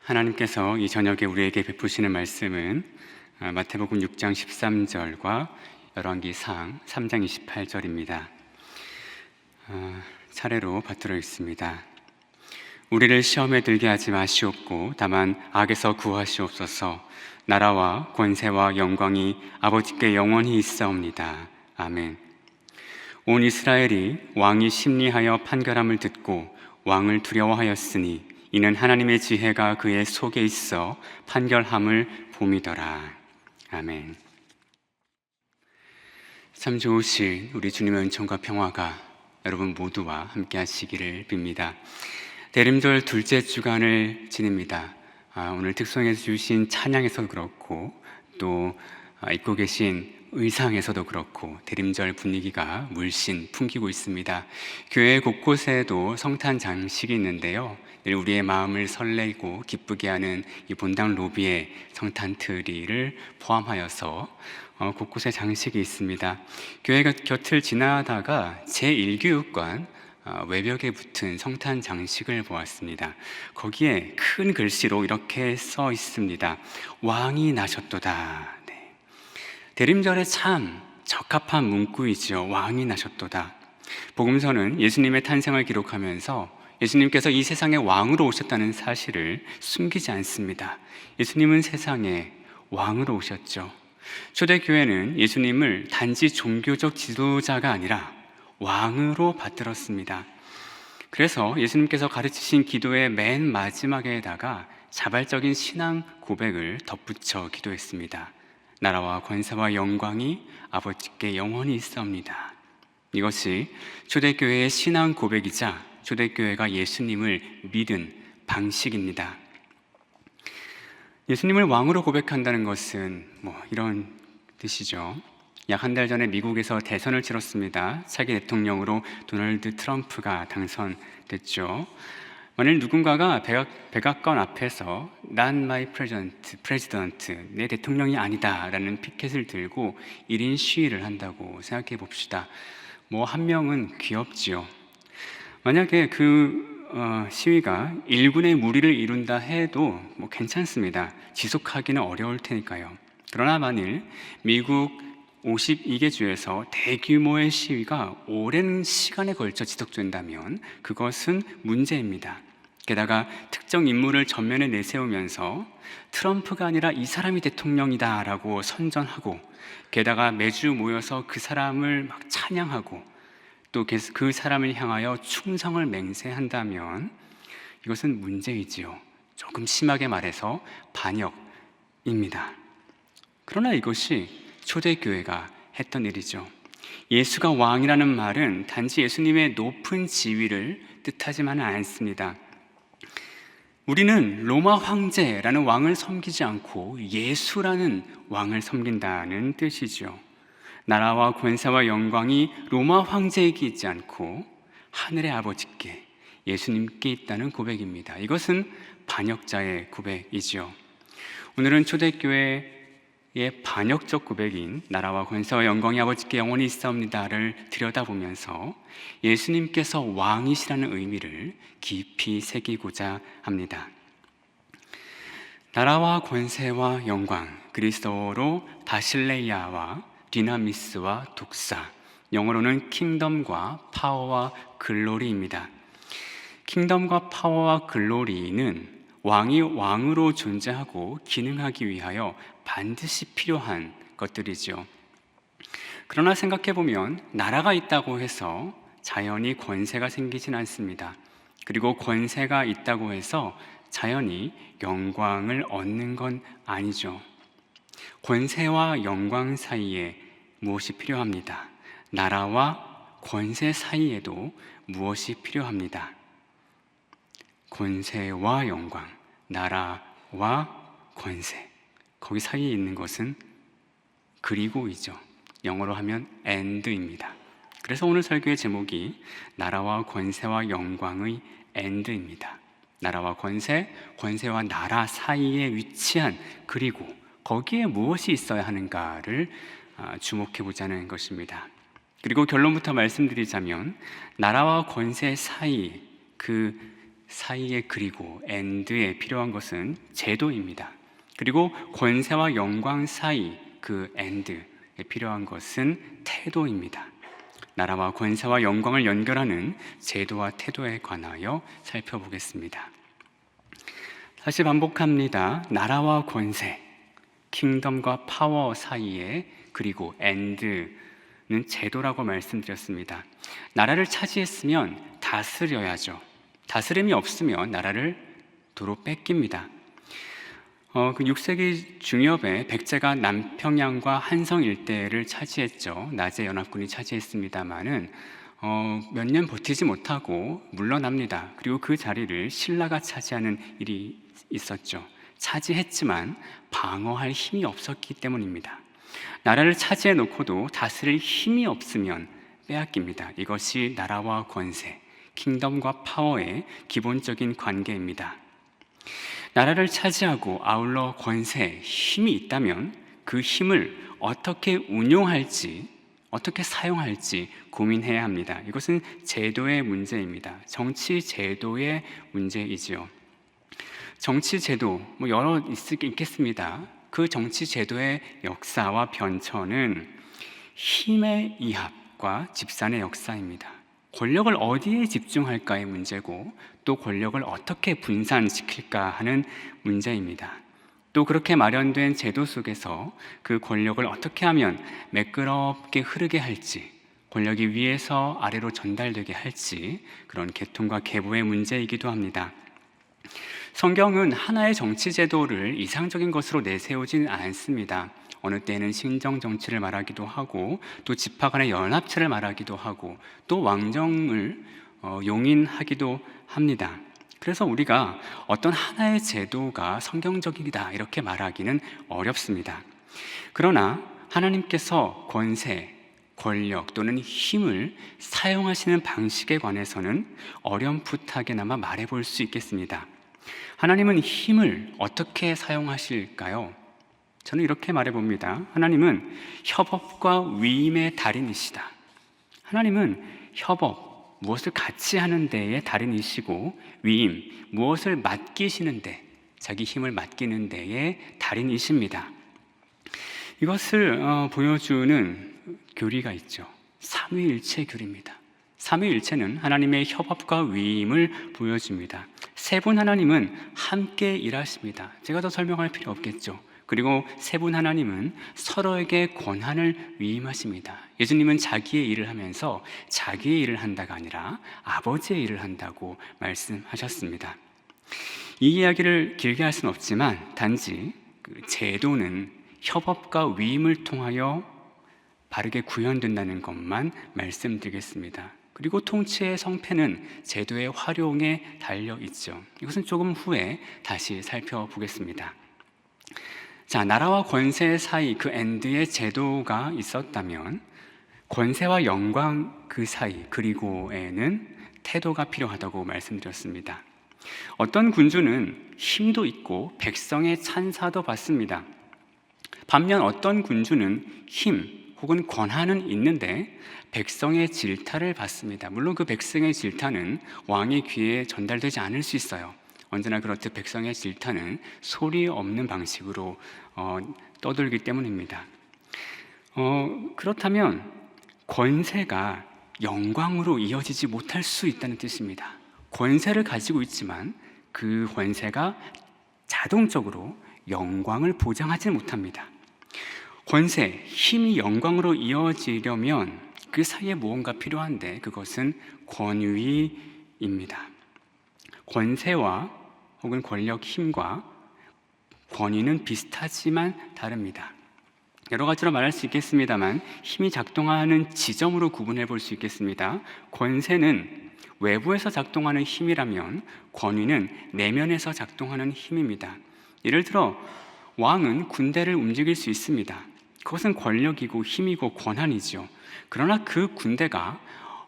하나님께서 이 저녁에 우리에게 베푸시는 말씀은 마태복음 6장 13절과 열왕기상 3장 28절입니다. 차례로 받들어 읽습니다. 우리를 시험에 들게 하지 마시옵고 다만 악에서 구하시옵소서. 나라와 권세와 영광이 아버지께 영원히 있사옵니다. 아멘. 온 이스라엘이 왕이 심리하여 판결함을 듣고 왕을 두려워하였으니 이는 하나님의 지혜가 그의 속에 있어 판결함을 봄이더라. 아멘. 참 좋으신 우리 주님의 은총과 평화가 여러분 모두와 함께 하시기를 빕니다. 대림절 둘째 주간을 지냅니다. 오늘 특송해 주신 찬양에서도 그렇고 또 입고 계신 의상에서도 그렇고 대림절 분위기가 물씬 풍기고 있습니다. 교회 곳곳에도 성탄 장식이 있는데요, 늘 우리의 마음을 설레고 기쁘게 하는 이 본당 로비에 성탄 트리를 포함하여서 곳곳에 장식이 있습니다. 교회 곁을 지나다가 제1교육관 외벽에 붙은 성탄 장식을 보았습니다. 거기에 큰 글씨로 이렇게 써 있습니다. 왕이 나셨도다. 대림절에 참 적합한 문구이죠. 왕이 나셨도다. 복음서는 예수님의 탄생을 기록하면서 예수님께서 이 세상에 왕으로 오셨다는 사실을 숨기지 않습니다. 예수님은 세상에 왕으로 오셨죠. 초대교회는 예수님을 단지 종교적 지도자가 아니라 왕으로 받들었습니다. 그래서 예수님께서 가르치신 기도의 맨 마지막에다가 자발적인 신앙 고백을 덧붙여 기도했습니다. 나라와 권세와 영광이 아버지께 영원히 있사옵니다. 이것이 초대교회의 신앙 고백이자 초대교회가 예수님을 믿은 방식입니다. 예수님을 왕으로 고백한다는 것은 이런 뜻이죠. 약 한 달 전에 미국에서 대선을 치렀습니다. 차기 대통령으로 도널드 트럼프가 당선됐죠. 만일 누군가가 백악관 앞에서 Not my president, 내 대통령이 아니다 라는 피켓을 들고 1인 시위를 한다고 생각해 봅시다. 한 명은 귀엽지요. 만약에 그 시위가 일군의 무리를 이룬다 해도 괜찮습니다. 지속하기는 어려울 테니까요. 그러나 만일 미국 52개 주에서 대규모의 시위가 오랜 시간에 걸쳐 지속된다면 그것은 문제입니다. 게다가 특정 인물을 전면에 내세우면서 트럼프가 아니라 이 사람이 대통령이다 라고 선전하고, 게다가 매주 모여서 그 사람을 막 찬양하고 또 그 사람을 향하여 충성을 맹세한다면 이것은 문제이지요. 조금 심하게 말해서 반역입니다. 그러나 이것이 초대교회가 했던 일이죠. 예수가 왕이라는 말은 단지 예수님의 높은 지위를 뜻하지만은 않습니다. 우리는 로마 황제라는 왕을 섬기지 않고 예수라는 왕을 섬긴다는 뜻이죠. 나라와 권세와 영광이 로마 황제에게 있지 않고 하늘의 아버지께, 예수님께 있다는 고백입니다. 이것은 반역자의 고백이죠. 오늘은 초대교회의 반역적 고백인 나라와 권세와 영광이 아버지께 영원히 있사옵니다를 들여다보면서 예수님께서 왕이시라는 의미를 깊이 새기고자 합니다. 나라와 권세와 영광, 그리스어로 바실레이아와 디나미스와 독사, 영어로는 킹덤과 파워와 글로리입니다. 킹덤과 파워와 글로리는 왕이 왕으로 존재하고 기능하기 위하여 반드시 필요한 것들이죠. 그러나 생각해보면 나라가 있다고 해서 자연히 권세가 생기진 않습니다. 그리고 권세가 있다고 해서 자연히 영광을 얻는 건 아니죠. 권세와 영광 사이에 무엇이 필요합니다. 나라와 권세 사이에도 무엇이 필요합니다. 권세와 영광, 나라와 권세, 거기 사이에 있는 것은 그리고이죠. 영어로 하면 and입니다. 그래서 오늘 설교의 제목이 나라와 권세와 영광의 and입니다. 나라와 권세, 권세와 나라 사이에 위치한 그리고 거기에 무엇이 있어야 하는가를 주목해보자는 것입니다. 그리고 결론부터 말씀드리자면 나라와 권세 사이 그 사이에 그리고 and에 필요한 것은 제도입니다. 그리고 권세와 영광 사이 그 and에 필요한 것은 태도입니다. 나라와 권세와 영광을 연결하는 제도와 태도에 관하여 살펴보겠습니다. 다시 반복합니다. 나라와 권세, 킹덤과 파워 사이에 그리고 and는 제도라고 말씀드렸습니다. 나라를 차지했으면 다스려야죠. 다스림이 없으면 나라를 도로 뺏깁니다. 그 6세기 중엽에 백제가 남평양과 한성 일대를 차지했죠. 낮에 연합군이 차지했습니다마는 몇 년 버티지 못하고 물러납니다. 그리고 그 자리를 신라가 차지하는 일이 있었죠. 차지했지만 방어할 힘이 없었기 때문입니다. 나라를 차지해 놓고도 다스릴 힘이 없으면 빼앗깁니다. 이것이 나라와 권세, 킹덤과 파워의 기본적인 관계입니다. 나라를 차지하고 아울러 권세, 힘이 있다면 그 힘을 어떻게 운용할지, 어떻게 사용할지 고민해야 합니다. 이것은 제도의 문제입니다. 정치 제도의 문제이지요. 정치 제도 여러 있겠습니다. 그 정치 제도의 역사와 변천은 힘의 이합과 집산의 역사입니다. 권력을 어디에 집중할까의 문제고 또 권력을 어떻게 분산시킬까 하는 문제입니다. 또 그렇게 마련된 제도 속에서 그 권력을 어떻게 하면 매끄럽게 흐르게 할지, 권력이 위에서 아래로 전달되게 할지 그런 계통과 계보의 문제이기도 합니다. 성경은 하나의 정치 제도를 이상적인 것으로 내세우진 않습니다. 어느 때는 신정 정치를 말하기도 하고 또 지파 간의 연합체를 말하기도 하고 또 왕정을 용인하기도 합니다. 그래서 우리가 어떤 하나의 제도가 성경적이다 이렇게 말하기는 어렵습니다. 그러나 하나님께서 권세, 권력 또는 힘을 사용하시는 방식에 관해서는 어렴풋하게나마 말해볼 수 있겠습니다. 하나님은 힘을 어떻게 사용하실까요? 저는 이렇게 말해봅니다. 하나님은 협업과 위임의 달인이시다. 하나님은 협업, 무엇을 같이 하는 데에 달인이시고 위임, 무엇을 맡기시는 데, 자기 힘을 맡기는 데에 달인이십니다. 이것을 보여주는 교리가 있죠. 삼위일체 교리입니다. 삼위일체는 하나님의 협업과 위임을 보여줍니다. 세 분 하나님은 함께 일하십니다. 제가 더 설명할 필요 없겠죠. 그리고 세 분 하나님은 서로에게 권한을 위임하십니다. 예수님은 자기의 일을 하면서 자기의 일을 한다가 아니라 아버지의 일을 한다고 말씀하셨습니다. 이 이야기를 길게 할 수는 없지만 단지 그 제도는 협업과 위임을 통하여 바르게 구현된다는 것만 말씀드리겠습니다. 그리고 통치의 성패는 제도의 활용에 달려 있죠. 이것은 조금 후에 다시 살펴보겠습니다. 자, 나라와 권세 사이 그 엔드의 제도가 있었다면 권세와 영광 그 사이 그리고에는 태도가 필요하다고 말씀드렸습니다. 어떤 군주는 힘도 있고 백성의 찬사도 받습니다. 반면 어떤 군주는 힘 혹은 권한은 있는데 백성의 질타를 받습니다. 물론 그 백성의 질타는 왕의 귀에 전달되지 않을 수 있어요. 언제나 그렇듯 백성의 질타는 소리 없는 방식으로 떠들기 때문입니다. 그렇다면 권세가 영광으로 이어지지 못할 수 있다는 뜻입니다. 권세를 가지고 있지만 그 권세가 자동적으로 영광을 보장하지 못합니다. 권세, 힘이 영광으로 이어지려면 그 사이에 무언가 필요한데 그것은 권위입니다. 권세와 혹은 권력, 힘과 권위는 비슷하지만 다릅니다. 여러 가지로 말할 수 있겠습니다만 힘이 작동하는 지점으로 구분해 볼 수 있겠습니다. 권세는 외부에서 작동하는 힘이라면 권위는 내면에서 작동하는 힘입니다. 예를 들어 왕은 군대를 움직일 수 있습니다. 그것은 권력이고 힘이고 권한이죠. 그러나 그 군대가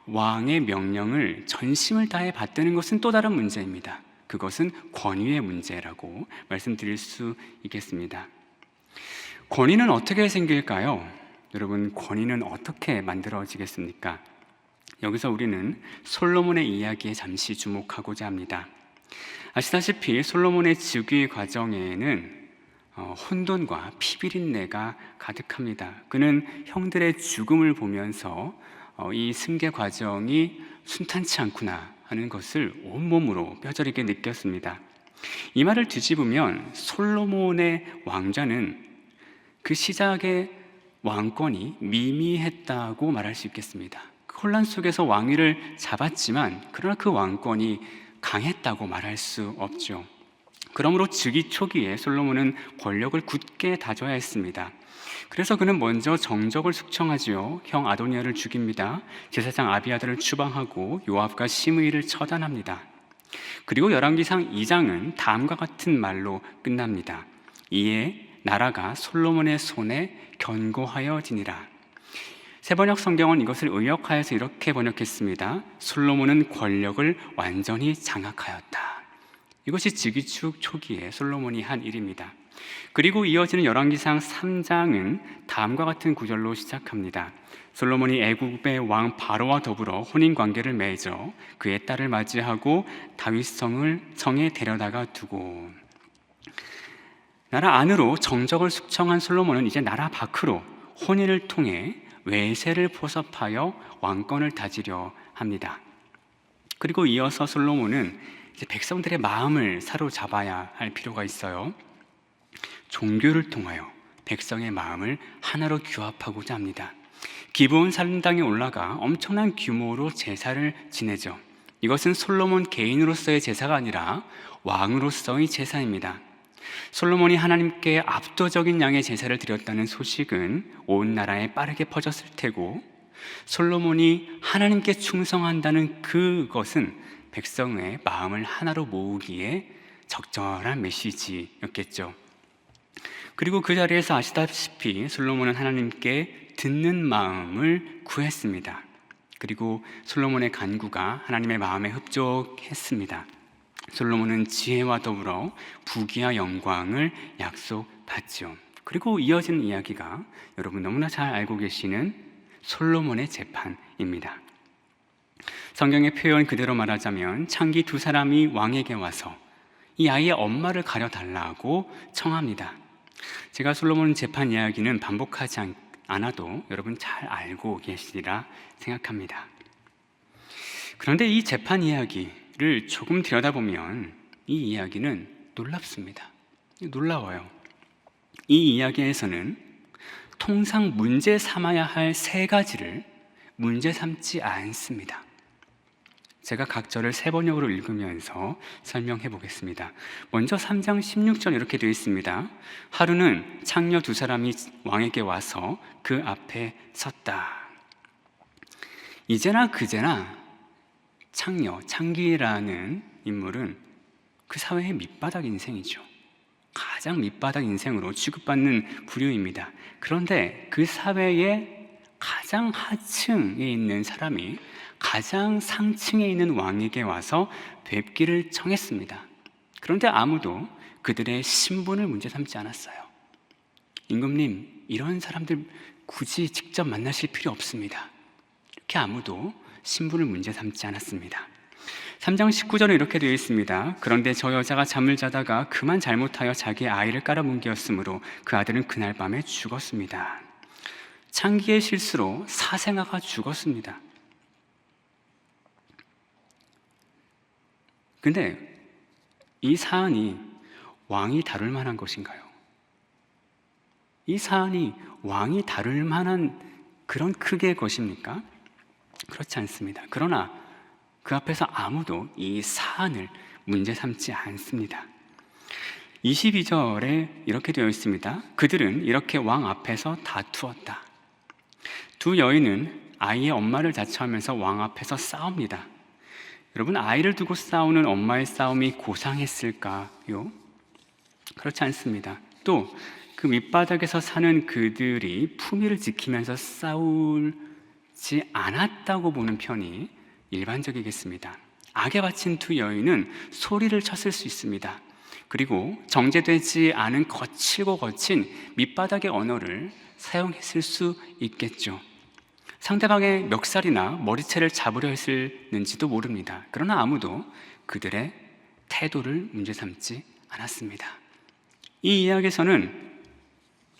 왕의 명령을 전심을 다해 받드는 것은 또 다른 문제입니다. 그것은 권위의 문제라고 말씀드릴 수 있겠습니다. 권위는 어떻게 생길까요? 여러분, 권위는 어떻게 만들어지겠습니까? 여기서 우리는 솔로몬의 이야기에 잠시 주목하고자 합니다. 아시다시피 솔로몬의 즉위 과정에는 혼돈과 피비린내가 가득합니다. 그는 형들의 죽음을 보면서 이 승계 과정이 순탄치 않구나 하는 것을 온몸으로 뼈저리게 느꼈습니다. 이 말을 뒤집으면 솔로몬의 왕좌는 그 시작의 왕권이 미미했다고 말할 수 있겠습니다. 그 혼란 속에서 왕위를 잡았지만 그러나 그 왕권이 강했다고 말할 수 없죠. 그러므로 즉위 초기에 솔로몬은 권력을 굳게 다져야 했습니다. 그래서 그는 먼저 정적을 숙청하지요. 형 아도니아를 죽입니다. 제사장 아비아달을 추방하고 요압과 시므이를 처단합니다. 그리고 열왕기상 2장은 다음과 같은 말로 끝납니다. 이에 나라가 솔로몬의 손에 견고하여지니라. 세번역 성경은 이것을 의역하여서 이렇게 번역했습니다. 솔로몬은 권력을 완전히 장악하였다. 이것이 즉위 초기에 솔로몬이 한 일입니다. 그리고 이어지는 열왕기상 3장은 다음과 같은 구절로 시작합니다. 솔로몬이 애굽의 왕 바로와 더불어 혼인 관계를 맺어 그의 딸을 맞이하고 다윗성에 데려다가 두고. 나라 안으로 정적을 숙청한 솔로몬은 이제 나라 밖으로 혼인을 통해 외세를 포섭하여 왕권을 다지려 합니다. 그리고 이어서 솔로몬은 이제 백성들의 마음을 사로잡아야 할 필요가 있어요. 종교를 통하여 백성의 마음을 하나로 규합하고자 합니다. 기브온 산당에 올라가 엄청난 규모로 제사를 지내죠. 이것은 솔로몬 개인으로서의 제사가 아니라 왕으로서의 제사입니다. 솔로몬이 하나님께 압도적인 양의 제사를 드렸다는 소식은 온 나라에 빠르게 퍼졌을 테고, 솔로몬이 하나님께 충성한다는 그것은 백성의 마음을 하나로 모으기에 적절한 메시지였겠죠. 그리고 그 자리에서 아시다시피 솔로몬은 하나님께 듣는 마음을 구했습니다. 그리고 솔로몬의 간구가 하나님의 마음에 흡족했습니다. 솔로몬은 지혜와 더불어 부귀와 영광을 약속받죠. 그리고 이어지는 이야기가 여러분 너무나 잘 알고 계시는 솔로몬의 재판입니다. 성경의 표현 그대로 말하자면 창기 두 사람이 왕에게 와서 이 아이의 엄마를 가려달라고 청합니다. 제가 솔로몬 재판 이야기는 반복하지 않아도 여러분 잘 알고 계시리라 생각합니다. 그런데 이 재판 이야기를 조금 들여다보면 이 이야기는 놀랍습니다. 놀라워요. 이 이야기에서는 통상 문제 삼아야 할 세 가지를 문제 삼지 않습니다. 제가 각 절을 세번역으로 읽으면서 설명해 보겠습니다. 먼저 3장 16절 이렇게 되어 있습니다. 하루는 창녀 두 사람이 왕에게 와서 그 앞에 섰다. 이제나 그제나 창기라는 인물은 그 사회의 밑바닥 인생이죠. 가장 밑바닥 인생으로 취급받는 부류입니다. 그런데 그 사회의 가장 하층에 있는 사람이 가장 상층에 있는 왕에게 와서 뵙기를 청했습니다. 그런데 아무도 그들의 신분을 문제 삼지 않았어요. 임금님, 이런 사람들 굳이 직접 만나실 필요 없습니다. 이렇게 아무도 신분을 문제 삼지 않았습니다. 3장 19절에 이렇게 되어 있습니다. 그런데 저 여자가 잠을 자다가 그만 잘못하여 자기의 아이를 깔아뭉개었으므로 그 아들은 그날 밤에 죽었습니다. 창기의 실수로 사생아가 죽었습니다. 근데 이 사안이 왕이 다룰 만한 것인가요? 이 사안이 왕이 다룰 만한 그런 크기의 것입니까? 그렇지 않습니다. 그러나 그 앞에서 아무도 이 사안을 문제 삼지 않습니다. 22절에 이렇게 되어 있습니다. 그들은 이렇게 왕 앞에서 다투었다. 두 여인은 아이의 엄마를 자처하면서 왕 앞에서 싸웁니다. 여러분, 아이를 두고 싸우는 엄마의 싸움이 고상했을까요? 그렇지 않습니다. 또 그 밑바닥에서 사는 그들이 품위를 지키면서 싸우지 않았다고 보는 편이 일반적이겠습니다. 악에 바친 두 여인은 소리를 쳤을 수 있습니다. 그리고 정제되지 않은 거칠고 거친 밑바닥의 언어를 사용했을 수 있겠죠. 상대방의 멱살이나 머리채를 잡으려 했을는지도 모릅니다. 그러나 아무도 그들의 태도를 문제 삼지 않았습니다. 이 이야기에서는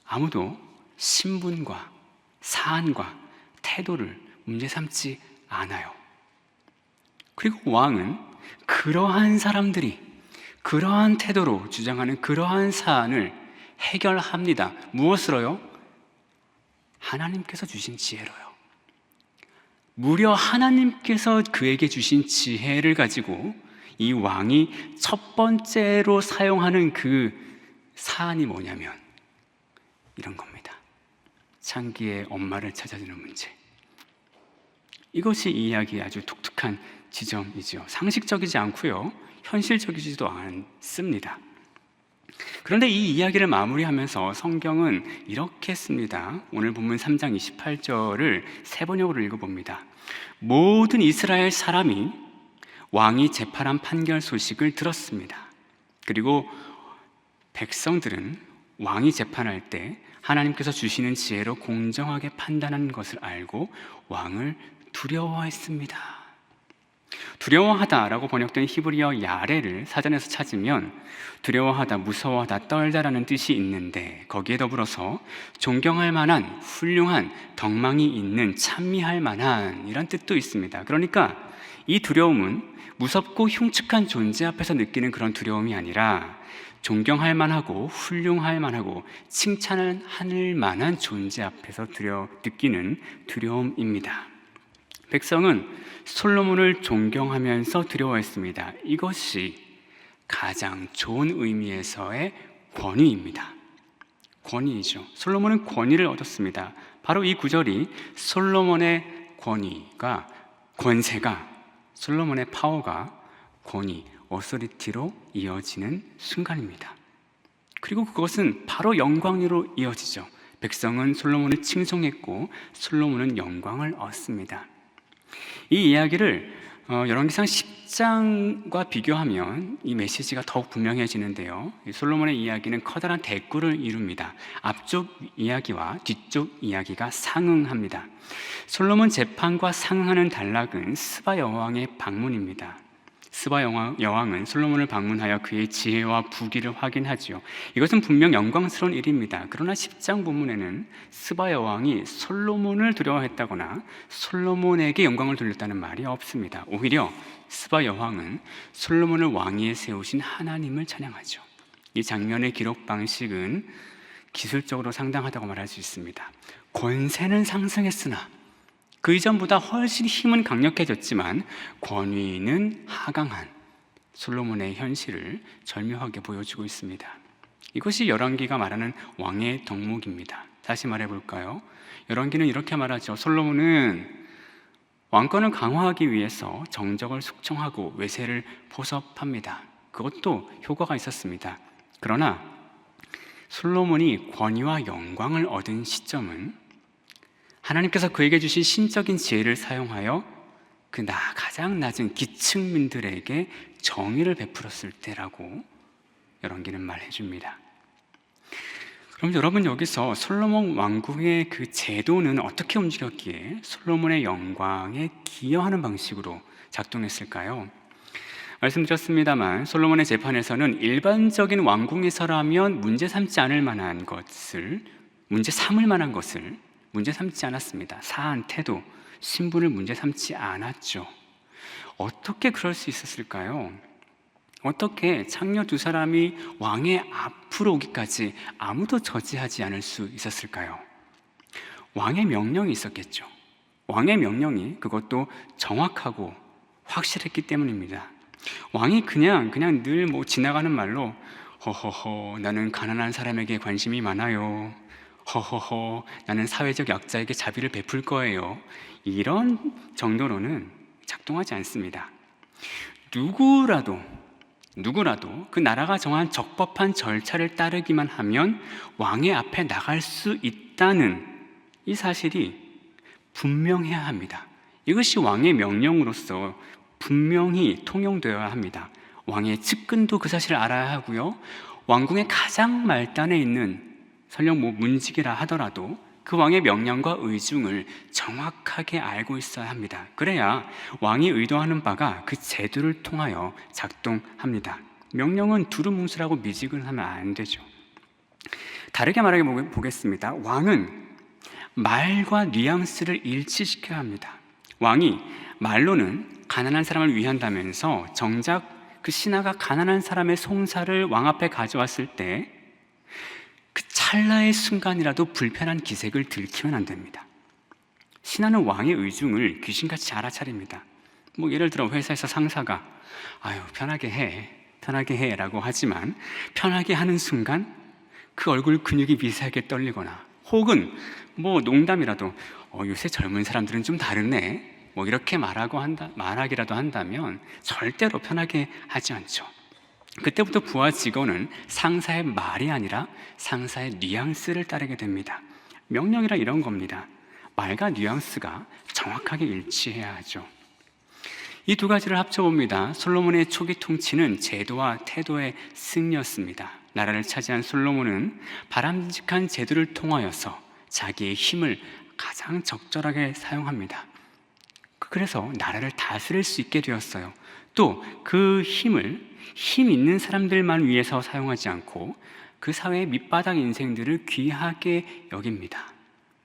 아무도 신분과 사안과 태도를 문제 삼지 않아요. 그리고 왕은 그러한 사람들이 그러한 태도로 주장하는 그러한 사안을 해결합니다. 무엇으로요? 하나님께서 주신 지혜로요. 무려 하나님께서 그에게 주신 지혜를 가지고 이 왕이 첫 번째로 사용하는 그 사안이 뭐냐면 이런 겁니다. 창기의 엄마를 찾아주는 문제. 이것이 이 이야기의 아주 독특한 지점이죠. 상식적이지 않고요, 현실적이지도 않습니다. 그런데 이 이야기를 마무리하면서 성경은 이렇게 씁니다. 오늘 본문 3장 28절을 세 번역으로 읽어봅니다. 모든 이스라엘 사람이 왕이 재판한 판결 소식을 들었습니다. 그리고 백성들은 왕이 재판할 때 하나님께서 주시는 지혜로 공정하게 판단하는 것을 알고 왕을 두려워했습니다. 두려워하다라고 번역된 히브리어 야레를 사전에서 찾으면 두려워하다, 무서워하다, 떨다라는 뜻이 있는데 거기에 더불어서 존경할 만한, 훌륭한, 덕망이 있는, 찬미할 만한 이런 뜻도 있습니다. 그러니까 이 두려움은 무섭고 흉측한 존재 앞에서 느끼는 그런 두려움이 아니라 존경할 만하고 훌륭할 만하고 칭찬을 할 만한 존재 앞에서 느끼는 두려움입니다. 백성은 솔로몬을 존경하면서 두려워했습니다. 이것이 가장 좋은 의미에서의 권위입니다. 권위이죠. 솔로몬은 권위를 얻었습니다. 바로 이 구절이 솔로몬의 권위가, 권세가, 솔로몬의 파워가 권위, 어소리티로 이어지는 순간입니다. 그리고 그것은 바로 영광으로 이어지죠. 백성은 솔로몬을 칭송했고 솔로몬은 영광을 얻습니다. 이 이야기를 열왕기상 10장과 비교하면 이 메시지가 더욱 분명해지는데요. 솔로몬의 이야기는 커다란 대꾸를 이룹니다. 앞쪽 이야기와 뒤쪽 이야기가 상응합니다. 솔로몬 재판과 상응하는 단락은 스바 여왕의 방문입니다. 스바 여왕은 솔로몬을 방문하여 그의 지혜와 부귀를 확인하지요. 이것은 분명 영광스러운 일입니다. 그러나 10장 본문에는 스바 여왕이 솔로몬을 두려워했다거나 솔로몬에게 영광을 돌렸다는 말이 없습니다. 오히려 스바 여왕은 솔로몬을 왕위에 세우신 하나님을 찬양하죠. 이 장면의 기록 방식은 기술적으로 상당하다고 말할 수 있습니다. 권세는 상승했으나 그 이전보다 훨씬 힘은 강력해졌지만 권위는 하강한 솔로몬의 현실을 절묘하게 보여주고 있습니다. 이것이 열왕기가 말하는 왕의 덕목입니다. 다시 말해볼까요? 열왕기는 이렇게 말하죠. 솔로몬은 왕권을 강화하기 위해서 정적을 숙청하고 외세를 포섭합니다. 그것도 효과가 있었습니다. 그러나 솔로몬이 권위와 영광을 얻은 시점은 하나님께서 그에게 주신 신적인 지혜를 사용하여 그 가장 낮은 기층민들에게 정의를 베풀었을 때라고 열왕기는 말해줍니다. 그럼 여러분, 여기서 솔로몬 왕궁의 그 제도는 어떻게 움직였기에 솔로몬의 영광에 기여하는 방식으로 작동했을까요? 말씀드렸습니다만 솔로몬의 재판에서는 일반적인 왕궁에서라면 문제 삼지 않을 만한 것을, 문제 삼을 만한 것을 문제 삼지 않았습니다. 사안, 태도, 신분을 문제 삼지 않았죠. 어떻게 그럴 수 있었을까요? 어떻게 창녀 두 사람이 왕의 앞으로 오기까지 아무도 저지하지 않을 수 있었을까요? 왕의 명령이 있었겠죠. 왕의 명령이 그것도 정확하고 확실했기 때문입니다. 왕이 그냥 늘 지나가는 말로 허허허 나는 가난한 사람에게 관심이 많아요. 허허허 나는 사회적 약자에게 자비를 베풀 거예요. 이런 정도로는 작동하지 않습니다. 누구라도 그 나라가 정한 적법한 절차를 따르기만 하면 왕의 앞에 나갈 수 있다는 이 사실이 분명해야 합니다. 이것이 왕의 명령으로서 분명히 통용되어야 합니다. 왕의 측근도 그 사실을 알아야 하고요. 왕궁의 가장 말단에 있는 설령 문직이라 하더라도 그 왕의 명령과 의중을 정확하게 알고 있어야 합니다. 그래야 왕이 의도하는 바가 그 제도를 통하여 작동합니다. 명령은 두루뭉술하고 미지근하면 안 되죠. 다르게 말해 보겠습니다. 왕은 말과 뉘앙스를 일치시켜야 합니다. 왕이 말로는 가난한 사람을 위한다면서 정작 그 신하가 가난한 사람의 송사를 왕 앞에 가져왔을 때 그 찰나의 순간이라도 불편한 기색을 들키면 안 됩니다. 신하는 왕의 의중을 귀신같이 알아차립니다. 예를 들어 회사에서 상사가 아유 편하게 해 라고 하지만 편하게 하는 순간 그 얼굴 근육이 미세하게 떨리거나 혹은 농담이라도 요새 젊은 사람들은 좀 다르네 이렇게 말하기라도 한다면 절대로 편하게 하지 않죠. 그때부터 부하 직원은 상사의 말이 아니라 상사의 뉘앙스를 따르게 됩니다. 명령이란 이런 겁니다. 말과 뉘앙스가 정확하게 일치해야 하죠. 이 두 가지를 합쳐봅니다. 솔로몬의 초기 통치는 제도와 태도의 승리였습니다. 나라를 차지한 솔로몬은 바람직한 제도를 통하여서 자기의 힘을 가장 적절하게 사용합니다. 그래서 나라를 다스릴 수 있게 되었어요. 또 그 힘을 힘 있는 사람들만 위해서 사용하지 않고 그 사회의 밑바닥 인생들을 귀하게 여깁니다.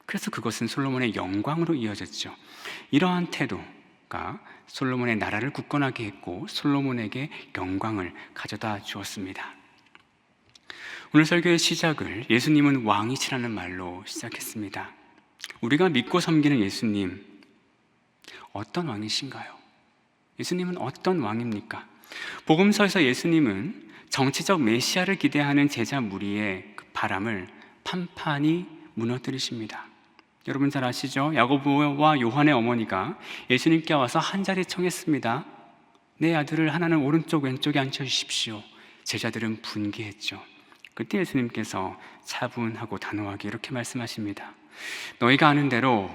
그래서 그것은 솔로몬의 영광으로 이어졌죠. 이러한 태도가 솔로몬의 나라를 굳건하게 했고 솔로몬에게 영광을 가져다 주었습니다. 오늘 설교의 시작을 예수님은 왕이시라는 말로 시작했습니다. 우리가 믿고 섬기는 예수님, 어떤 왕이신가요? 예수님은 어떤 왕입니까? 복음서에서 예수님은 정치적 메시아를 기대하는 제자 무리의 그 바람을 판판히 무너뜨리십니다. 여러분 잘 아시죠? 야고보와 요한의 어머니가 예수님께 와서 한 자리 청했습니다. 내 아들을 하나는 오른쪽 왼쪽에 앉혀주십시오. 제자들은 분개했죠. 그때 예수님께서 차분하고 단호하게 이렇게 말씀하십니다. 너희가 아는 대로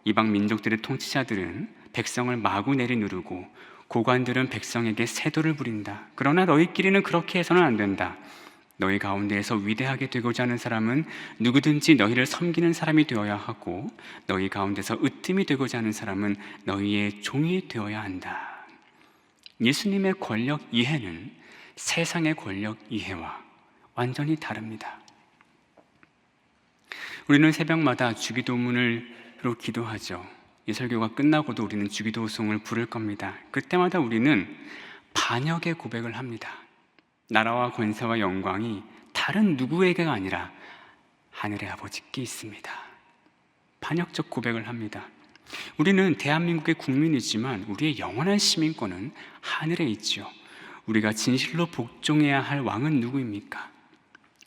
이방 민족들의 통치자들은 백성을 마구 내리누르고 고관들은 백성에게 세도를 부린다. 그러나 너희끼리는 그렇게 해서는 안 된다. 너희 가운데에서 위대하게 되고자 하는 사람은 누구든지 너희를 섬기는 사람이 되어야 하고 너희 가운데서 으뜸이 되고자 하는 사람은 너희의 종이 되어야 한다. 예수님의 권력 이해는 세상의 권력 이해와 완전히 다릅니다. 우리는 새벽마다 주기도문으로 기도하죠. 이 설교가 끝나고도 우리는 주기도송을 부를 겁니다. 그때마다 우리는 반역의 고백을 합니다. 나라와 권세와 영광이 다른 누구에게가 아니라 하늘의 아버지께 있습니다. 반역적 고백을 합니다. 우리는 대한민국의 국민이지만 우리의 영원한 시민권은 하늘에 있죠. 우리가 진실로 복종해야 할 왕은 누구입니까?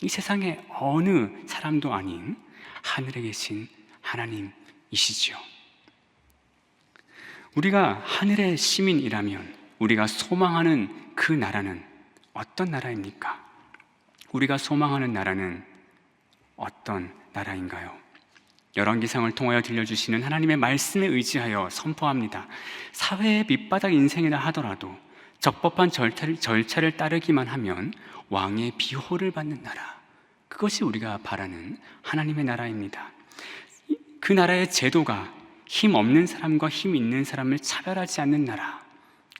이 세상의 어느 사람도 아닌 하늘에 계신 하나님이시죠. 우리가 하늘의 시민이라면 우리가 소망하는 그 나라는 어떤 나라입니까? 우리가 소망하는 나라는 어떤 나라인가요? 열왕기상을 통하여 들려주시는 하나님의 말씀에 의지하여 선포합니다. 사회의 밑바닥 인생이라 하더라도 적법한 절차를 따르기만 하면 왕의 비호를 받는 나라, 그것이 우리가 바라는 하나님의 나라입니다. 그 나라의 제도가 힘 없는 사람과 힘 있는 사람을 차별하지 않는 나라,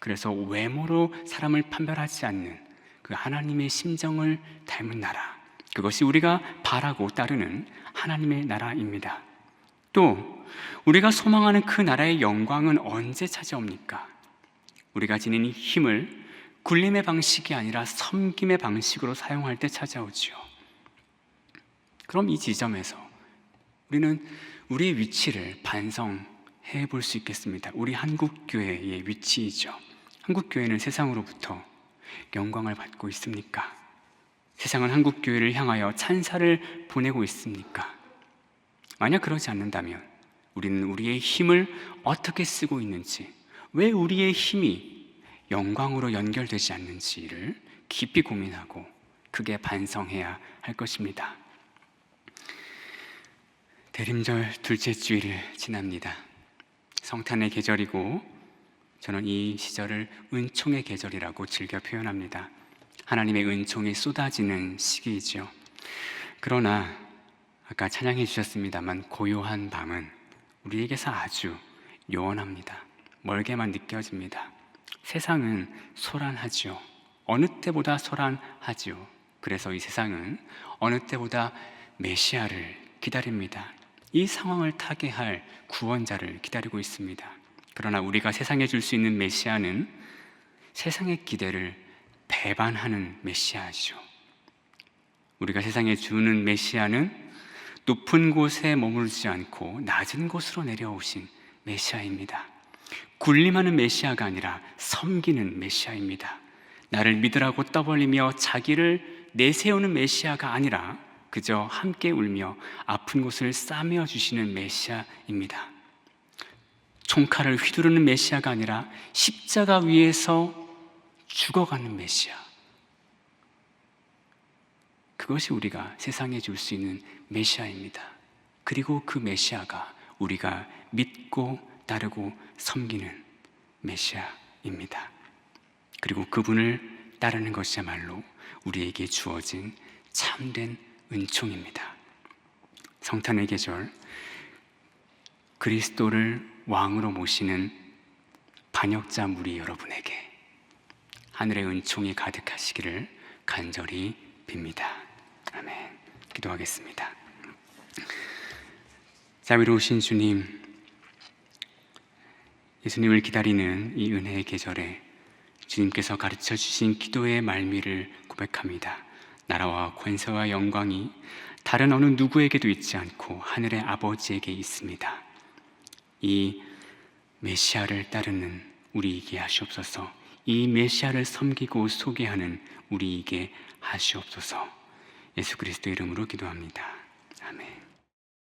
그래서 외모로 사람을 판별하지 않는 그 하나님의 심정을 닮은 나라, 그것이 우리가 바라고 따르는 하나님의 나라입니다. 또 우리가 소망하는 그 나라의 영광은 언제 찾아옵니까? 우리가 지닌 이 힘을 굴림의 방식이 아니라 섬김의 방식으로 사용할 때 찾아오지요. 그럼 이 지점에서 우리는 우리의 위치를 반성해 볼 수 있겠습니다. 우리 한국교회의 위치이죠. 한국교회는 세상으로부터 영광을 받고 있습니까? 세상은 한국교회를 향하여 찬사를 보내고 있습니까? 만약 그러지 않는다면 우리는 우리의 힘을 어떻게 쓰고 있는지, 왜 우리의 힘이 영광으로 연결되지 않는지를 깊이 고민하고 크게 반성해야 할 것입니다. 대림절 둘째 주일을 지납니다. 성탄의 계절이고 저는 이 시절을 은총의 계절이라고 즐겨 표현합니다. 하나님의 은총이 쏟아지는 시기이죠. 그러나 아까 찬양해 주셨습니다만 고요한 밤은 우리에게서 아주 요원합니다. 멀게만 느껴집니다. 세상은 소란하지요. 어느 때보다 소란하지요. 그래서 이 세상은 어느 때보다 메시아를 기다립니다. 이 상황을 타개할 구원자를 기다리고 있습니다. 그러나 우리가 세상에 줄 수 있는 메시아는 세상의 기대를 배반하는 메시아이죠. 우리가 세상에 주는 메시아는 높은 곳에 머무르지 않고 낮은 곳으로 내려오신 메시아입니다. 군림하는 메시아가 아니라 섬기는 메시아입니다. 나를 믿으라고 떠벌리며 자기를 내세우는 메시아가 아니라 그저 함께 울며 아픈 곳을 싸매어 주시는 메시아입니다. 총칼을 휘두르는 메시아가 아니라 십자가 위에서 죽어가는 메시아. 그것이 우리가 세상에 줄 수 있는 메시아입니다. 그리고 그 메시아가 우리가 믿고 따르고 섬기는 메시아입니다. 그리고 그분을 따르는 것이야말로 우리에게 주어진 참된 은총입니다. 성탄의 계절, 그리스도를 왕으로 모시는 반역자 무리 여러분에게 하늘의 은총이 가득하시기를 간절히 빕니다. 아멘. 기도하겠습니다. 자비로우신 주님, 예수님을 기다리는 이 은혜의 계절에 주님께서 가르쳐 주신 기도의 말미를 고백합니다. 나라와 권세와 영광이 다른 어느 누구에게도 있지 않고 하늘의 아버지에게 있습니다. 이 메시아를 따르는 우리에게 하시옵소서. 이 메시아를 섬기고 소개하는 우리에게 하시옵소서. 예수 그리스도의 이름으로 기도합니다. 아멘.